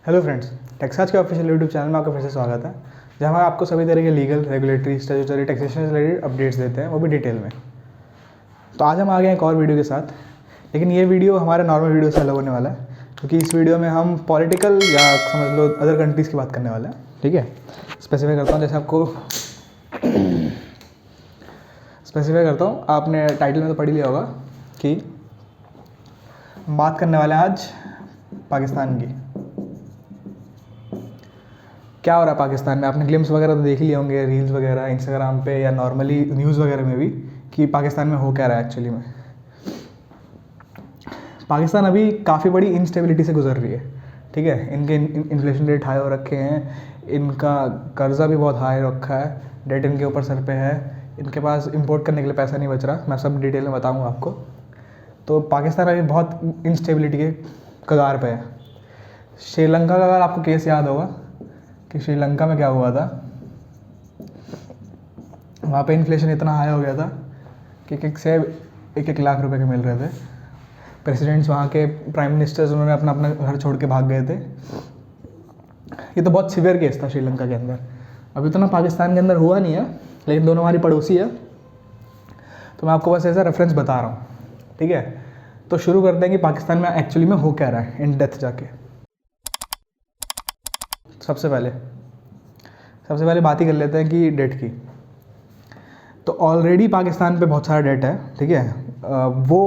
Hello friends, Texas के official YouTube channel में आपका फिर से स्वागत है, जहाँ हम आपको सभी तरह के लीगल, रेगुलेटरी, स्टैट्यूटरी, टैक्सेशन से रिलेटेड अपडेट्स देते हैं, वो भी डिटेल में। तो आज हम आ गए हैं एक और वीडियो के साथ, लेकिन ये वीडियो हमारे नॉर्मल वीडियो से अलग होने वाला है, क्योंकि इस वीडियो में हम पॉलिटिकल या समझ लो अदर कंट्रीज़ की बात करने वाले हैं। ठीक है, स्पेसिफाई करता हूँ, जैसे आपको स्पेसिफाई करता हूँ, आपने टाइटल में तो पढ़ लिया होगा कि बात करने वाले हैं आज पाकिस्तान की। क्या हो रहा है पाकिस्तान में, आपने ग्लिम्स वगैरह तो देख लिए होंगे रील्स वगैरह इंस्टाग्राम पे या नॉर्मली न्यूज़ वगैरह में भी कि पाकिस्तान में हो क्या रहा है एक्चुअली में। पाकिस्तान अभी काफ़ी बड़ी इंस्टेबिलिटी से गुजर रही है। ठीक है, इनके इन्फ्लेशन रेट हाई हो रखे हैं, इनका कर्जा भी बहुत हाई रखा है, डेट इनके ऊपर सर पे है, इनके पास इंपोर्ट करने के लिए पैसा नहीं बच रहा। मैं सब डिटेल में बताऊँगा आपको। तो पाकिस्तान अभी बहुत इंस्टेबिलिटी के कगार पे है। श्रीलंका का अगर आपको केस याद होगा कि श्रीलंका में क्या हुआ था, वहाँ पे इन्फ्लेशन इतना हाई हो गया था कि एक लाख रुपए के मिल रहे थे। प्रेसिडेंट्स, वहाँ के प्राइम मिनिस्टर्स, उन्होंने अपना अपना घर छोड़ के भाग गए थे। ये तो बहुत सीवियर केस था श्रीलंका के अंदर। अब इतना पाकिस्तान के अंदर हुआ नहीं है, लेकिन दोनों हमारी पड़ोसी है, तो मैं आपको बस ऐसा रेफरेंस बता रहा हूँ। ठीक है, तो शुरू करते हैं कि पाकिस्तान में एक्चुअली में हो क्या रहा है इन डेप्थ जाके। सबसे पहले बात ही कर लेते हैं कि डेट की। तो ऑलरेडी पाकिस्तान पे बहुत सारा डेट है। ठीक है, वो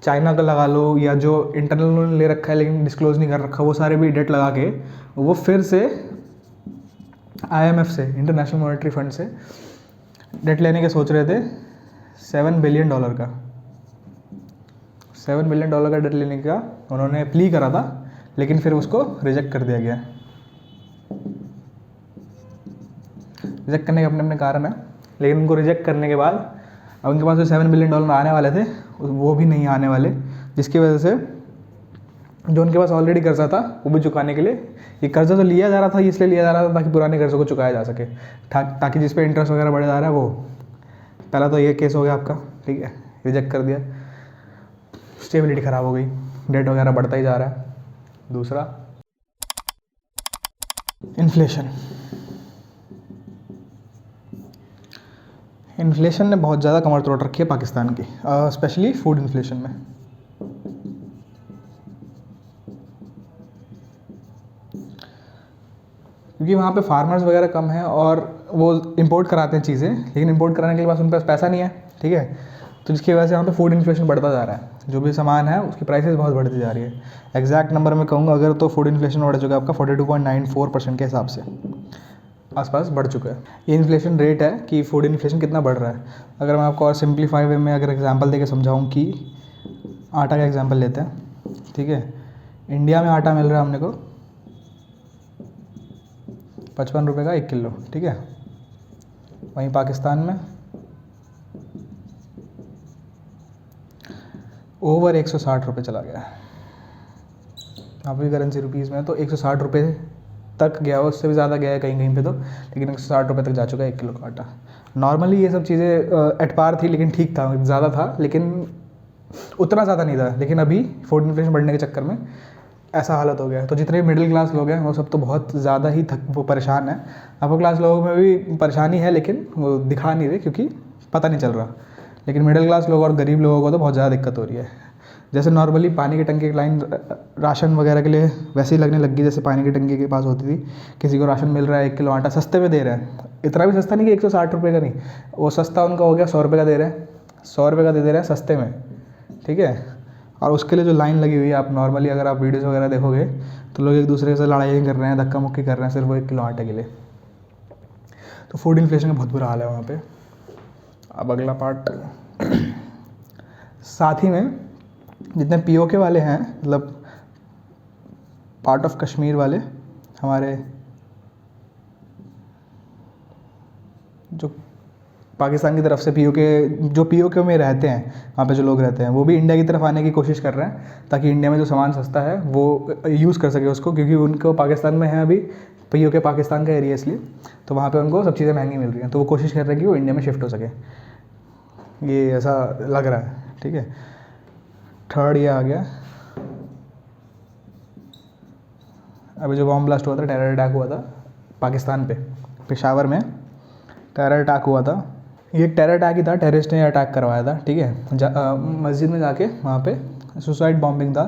चाइना का लगा लो या जो इंटरनल उन्होंने ले रखा है लेकिन डिस्क्लोज नहीं कर रखा, वो सारे भी डेट लगा के वो फिर से IMF से, इंटरनेशनल मॉनेटरी फंड से डेट लेने के सोच रहे थे। $7 बिलियन का $7 बिलियन का डेट लेने का उन्होंने प्ली करा था, लेकिन फिर उसको रिजेक्ट कर दिया गया। रिजेक्ट करने के अपने अपने कारण है, लेकिन उनको रिजेक्ट करने के बाद अब उनके पास जो $7 बिलियन आने वाले थे वो भी नहीं आने वाले, जिसकी वजह से जो उनके पास ऑलरेडी कर्जा था वो भी चुकाने के लिए, ये कर्जा तो लिया जा रहा था, इसलिए लिया जा रहा था ताकि पुराने कर्जों को चुकाया जा सके, ताकि जिस पे इंटरेस्ट वगैरह बढ़ जा रहा है वो। पहला तो ये केस हो गया आपका। ठीक है, रिजेक्ट कर दिया, स्टेबिलिटी ख़राब हो गई, डेट वगैरह बढ़ता ही जा रहा है। दूसरा, इन्फ्लेशन ने बहुत ज़्यादा कमर तोड़ रखी है पाकिस्तान की, स्पेशली फूड इन्फ्लेशन में। क्योंकि वहाँ पे फार्मर्स वगैरह कम हैं और वो इंपोर्ट कराते हैं चीज़ें, लेकिन इंपोर्ट कराने के लिए पास उनके पास पैसा नहीं है। ठीक है, तो जिसकी वजह से वहाँ पे फूड इन्फ्लेशन बढ़ता जा रहा है। जो भी सामान है उसकी प्राइसेस बहुत बढ़ती जा रही है। एग्जैक्ट नंबर में कहूँगा अगर, तो फूड इन्फ्लेशन बढ़ चुका है आपका 42.94% के हिसाब से आसपास बढ़ चुका है। ये इन्फ्लेशन रेट है कि फूड इन्फ्लेशन कितना बढ़ रहा है। अगर मैं आपको और सिंप्लीफाई वे में अगर एग्जांपल देके समझाऊं कि आटा का एग्जांपल लेते हैं। ठीक है, इंडिया में आटा मिल रहा है हमने को 55 रुपये का 1 किलो। ठीक है, वहीं पाकिस्तान में ओवर 160 रुपये चला गया है। आपकी करेंसी रुपीज़ में तो 160 रुपये तक गया हो, उससे भी ज़्यादा गया है कहीं कहीं पे तो, लेकिन 160 रुपये तक जा चुका है 1 किलो का आटा। नॉर्मली ये सब चीज़ें एट पार थी, लेकिन ठीक था, ज़्यादा था लेकिन उतना ज़्यादा नहीं था। लेकिन अभी फूड इन्फ्लेशन बढ़ने के चक्कर में ऐसा हालत हो गया है। तो जितने भी मिडिल क्लास लोग हैं वो सब तो बहुत ज़्यादा ही वो परेशान है। अपर क्लास लोगों में भी परेशानी है, लेकिन वो दिखा नहीं रहे क्योंकि पता नहीं चल रहा। लेकिन मिडिल क्लास लोग और गरीब लोगों को तो बहुत ज़्यादा दिक्कत हो रही है। जैसे नॉर्मली पानी की टंकी की लाइन राशन वगैरह के लिए वैसे ही लगने लगी, जैसे पानी की टंकी के पास होती थी। किसी को राशन मिल रहा है 1 किलो आटा सस्ते में दे रहे हैं, इतना भी सस्ता नहीं कि 160 रुपये का नहीं, वो सस्ता उनका हो गया 100 रुपये का दे रहे हैं, 100 रुपये का दे रहे हैं सस्ते में। ठीक है, और उसके लिए जो लाइन लगी हुई है, आप नॉर्मली अगर आप वीडियोज़ वगैरह देखोगे तो लोग एक दूसरे से लड़ाई कर रहे हैं, धक्का मुक्की कर रहे हैं सिर्फ वो 1 किलो आटे के लिए। तो फूड इन्फ्लेशन का बहुत बुरा हाल है वहाँ पे। अब अगला पार्ट, साथ ही में जितने POK वाले हैं, मतलब पार्ट ऑफ कश्मीर वाले, हमारे जो पाकिस्तान की तरफ से POK में रहते हैं, वहाँ पे जो लोग रहते हैं, वो भी इंडिया की तरफ आने की कोशिश कर रहे हैं ताकि इंडिया में जो सामान सस्ता है वो यूज़ कर सके उसको, क्योंकि उनको पाकिस्तान में है अभी POK पाकिस्तान का एरिया, इसलिए तो वहाँ पे उनको सब चीज़ें महंगी मिल रही हैं। तो वो कोशिश कर रहे हैं कि वो इंडिया में शिफ्ट हो सके, ये ऐसा लग रहा है। ठीक है, थर्ड ये आ गया अभी जो बॉम्ब ब्लास्ट हुआ था, टेरर अटैक हुआ था पाकिस्तान पे, पेशावर में टेरर अटैक हुआ था। ये एक टेरर अटैक ही था, टेररिस्ट ने अटैक करवाया था, ठीक है। मस्जिद में जाके वहाँ पे सुसाइड बॉम्बिंग था,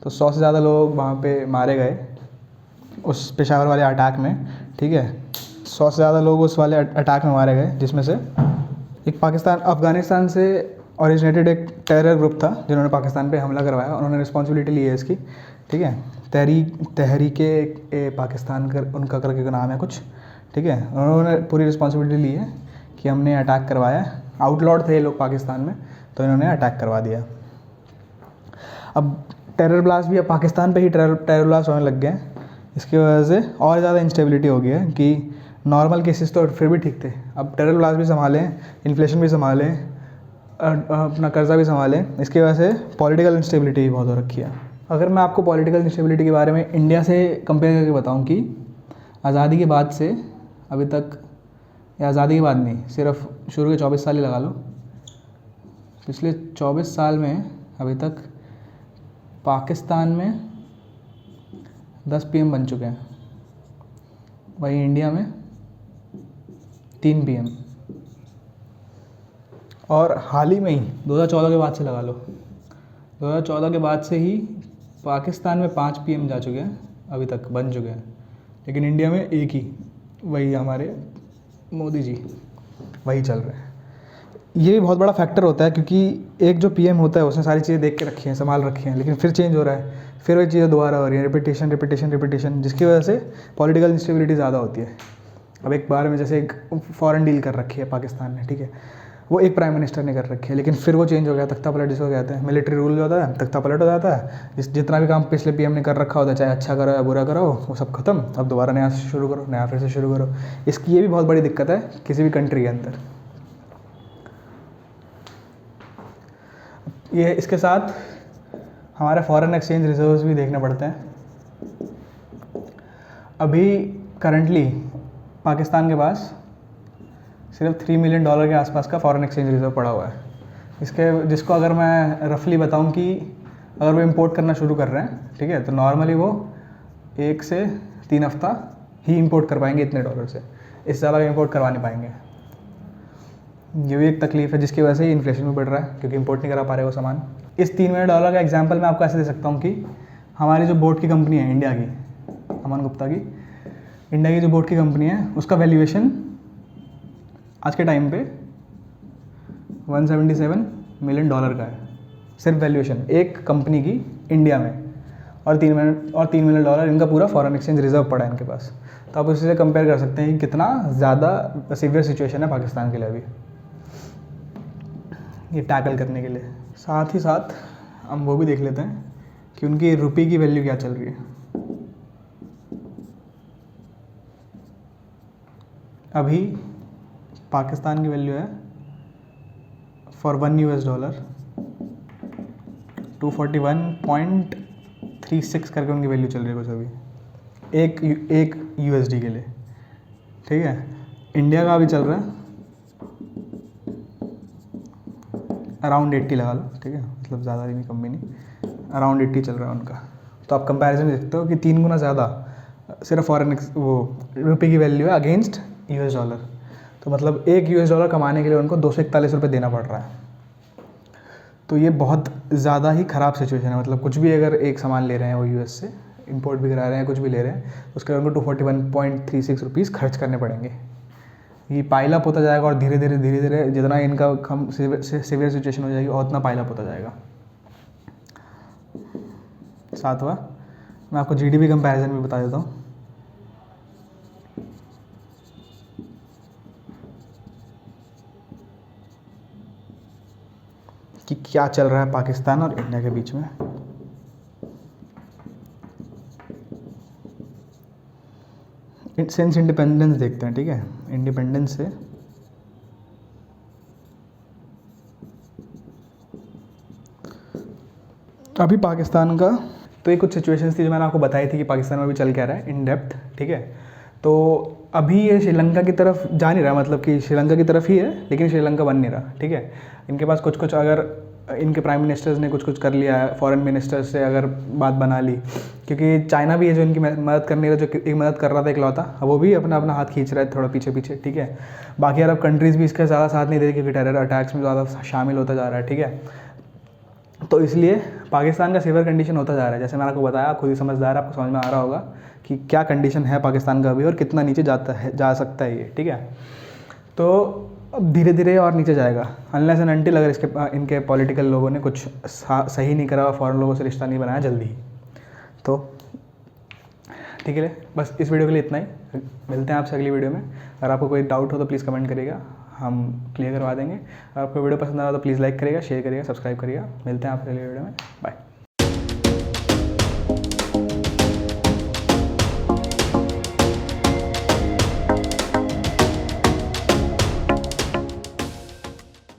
तो 100 से ज़्यादा लोग वहाँ पे मारे गए उस पेशावर वाले अटैक में, ठीक है। 100 से ज़्यादा लोग उस वाले अटैक में मारे गए, जिसमें से एक अफ़गानिस्तान से ओरिजिनेटेड एक टेरर ग्रुप था जिन्होंने पाकिस्तान पे हमला करवाया। उन्होंने रिस्पॉन्सिबिलिटी ली है इसकी, ठीक है। तहरीके पाकिस्तान कर उनका करके का नाम है कुछ, ठीक है। उन्होंने पूरी रिस्पॉन्सिबिलिटी ली है कि हमने अटैक करवाया। आउटलॉड थे ये लोग पाकिस्तान में, तो इन्होंने अटैक करवा दिया। अब टेरर ब्लास्ट भी अब पाकिस्तान पे ही टेरर ब्लास्ट होने लग गए हैं। इसकी वजह से और ज़्यादा इंस्टेबिलिटी हो गई है कि नॉर्मल केसेस तो फिर भी ठीक थे, अब टेरर ब्लास्ट भी संभालें, इन्फ्लेशन भी संभालें, अपना कर्जा भी संभालें। इसकी वजह से पॉलिटिकल इंस्टेबिलिटी भी बहुत हो रखी है। अगर मैं आपको पॉलिटिकल इंस्टेबिलिटी के बारे में इंडिया से कंपेयर करके बताऊं कि आज़ादी के बाद से अभी तक, या आज़ादी के बाद नहीं, सिर्फ शुरू के 24 साल ही लगा लो, पिछले 24 साल में अभी तक पाकिस्तान में 10 PM बन चुके हैं, वहीं इंडिया में 3 PM। और हाल ही में ही 2014 के बाद से लगा लो, 2014 के बाद से ही पाकिस्तान में 5 PM जा चुके हैं, अभी तक बन चुके हैं, लेकिन इंडिया में एक ही, वही हमारे मोदी जी, वही चल रहे हैं। ये भी बहुत बड़ा फैक्टर होता है, क्योंकि एक जो PM होता है उसने सारी चीज़ें देख के रखी हैं, संभाल रखी हैं, लेकिन फिर चेंज हो रहा है, फिर वही चीज़ें दोबारा हो रही है, रिपीटेशन, जिसकी वजह से पॉलिटिकल इंस्टेबिलिटी ज़्यादा होती है। अब एक बार में जैसे एक फॉरेन डील कर रखी है पाकिस्तान ने, ठीक है, वो एक प्राइम मिनिस्टर ने कर रखी है, लेकिन फिर वो चेंज हो गया, तख्ता पलट जिसको कहते हैं, मिलिट्री रूल जो होता है, तख्ता पलट हो जाता है। जितना भी काम पिछले PM ने कर रखा होता है, चाहे अच्छा करो या बुरा करो, वो सब खत्म, अब दोबारा नया से शुरू करो, नया फिर से शुरू करो। इसकी ये भी बहुत बड़ी दिक्कत है किसी भी कंट्री के अंदर। ये इसके साथ हमारे फॉरेन एक्सचेंज रिजर्व्स भी देखने पड़ते हैं। अभी करंटली पाकिस्तान के पास सिर्फ $3 मिलियन के आसपास का फॉरेन एक्सचेंज रिजर्व पड़ा हुआ है। जिसको अगर मैं रफली बताऊं कि अगर वो इंपोर्ट करना शुरू कर रहे हैं, ठीक है, तो नॉर्मली वो 1 से 3 हफ्ता ही इंपोर्ट कर पाएंगे इतने डॉलर से, इससे ज़्यादा इंपोर्ट करवा नहीं पाएंगे। ये भी एक तकलीफ है, जिसकी वजह से इन्फ्लेशन भी बढ़ रहा है, क्योंकि इंपोर्ट नहीं करा पा रहे वो सामान। इस $3 मिलियन का एग्जांपल मैं आपको ऐसे दे सकता हूँ कि हमारी जो बोट की कंपनी है इंडिया की, अमन गुप्ता की, इंडिया की जो बोट की कंपनी है, उसका वैल्यूएशन आज के टाइम पे $177 मिलियन का है, सिर्फ वैल्यूएशन एक कंपनी की इंडिया में। और 3 मिलियन इनका पूरा फॉरेन एक्सचेंज रिजर्व पड़ा है इनके पास। तो आप उससे कंपेयर कर सकते हैं कि कितना ज़्यादा सीवियर सिचुएशन है पाकिस्तान के लिए अभी ये टैकल करने के लिए। साथ ही साथ हम वो भी देख लेते हैं कि उनकी रुपये की वैल्यू क्या चल रही है। अभी पाकिस्तान की वैल्यू है फॉर $1 241.36 करके उनकी वैल्यू चल रही है कुछ अभी, एक USD के लिए, ठीक है। इंडिया का अभी चल रहा है अराउंड 80 लगा लो, ठीक है, मतलब ज़्यादा भी नहीं कम भी नहीं, अराउंड 80 चल रहा है उनका। तो आप कंपैरिजन देखते हो कि 3 गुना ज़्यादा सिर्फ फॉरेन वो रुपये की वैल्यू है अगेंस्ट $। तो मतलब एक $1 कमाने के लिए उनको 241 रुपये देना पड़ रहा है। तो ये बहुत ज़्यादा ही ख़राब सिचुएशन है। मतलब कुछ भी अगर एक सामान ले रहे हैं वो US से इंपोर्ट भी करा रहे हैं, कुछ भी ले रहे हैं, उसके लिए उनको 241.36 रुपीज़ खर्च करने पड़ेंगे। ये पाइल अप होता जाएगा और धीरे धीरे जितना इनका कम सीवियर सिचुएशन हो जाएगी और उतना पाइल अप होता जाएगा। सातवां, मैं आपको GDP कंपैरिजन भी बता देता हूँ। कि क्या चल रहा है पाकिस्तान और इंडिया के बीच में। सिंस इंडिपेंडेंस देखते हैं, ठीक है। इंडिपेंडेंस से अभी पाकिस्तान का, तो ये कुछ सिचुएशंस थी जो मैंने आपको बताई थी कि पाकिस्तान में अभी चल क्या रहा है इन डेप्थ, ठीक है। तो अभी ये श्रीलंका की तरफ जा नहीं रहा, मतलब कि श्रीलंका की तरफ ही है लेकिन श्रीलंका बन नहीं रहा, ठीक है। इनके पास कुछ अगर इनके प्राइम मिनिस्टर्स ने कुछ कुछ कर लिया है, फॉरेन मिनिस्टर्स से अगर बात बना ली, क्योंकि चाइना भी है जो इनकी मदद करने का, जो एक मदद कर रहा था इकलौता, अब वो भी अपना अपना हाथ खींच रहा है थोड़ा पीछे पीछे, ठीक है। बाकी अरब कंट्रीज़ भी इसका ज़्यादा साथ नहीं दे रही, क्योंकि टेरर अटैक्स में ज़्यादा शामिल होता जा रहा है, ठीक है। तो इसलिए पाकिस्तान का सीवियर कंडीशन होता जा रहा है। जैसे मैंने आपको बताया, आप खुद ही समझदार, आपको समझ में आ रहा होगा कि क्या कंडीशन है पाकिस्तान का अभी और कितना नीचे जा सकता है ये, ठीक है। तो अब धीरे धीरे और नीचे जाएगा, अनलेस एंड अनटिल अगर इनके पॉलिटिकल लोगों ने कुछ सही नहीं करा और फॉरेन लोगों से रिश्ता नहीं बनाया जल्दी ही। तो ठीक है, बस इस वीडियो के लिए इतना ही। मिलते हैं आपसे अगली वीडियो में। अगर आपको कोई डाउट हो तो प्लीज़ कमेंट करिएगा, हम क्लियर करवा देंगे। अगर आपको वीडियो पसंद आया तो प्लीज़ लाइक करिएगा, शेयर करिएगा, सब्सक्राइब करिएगा। मिलते हैं आपसे अगली वीडियो में, बाय।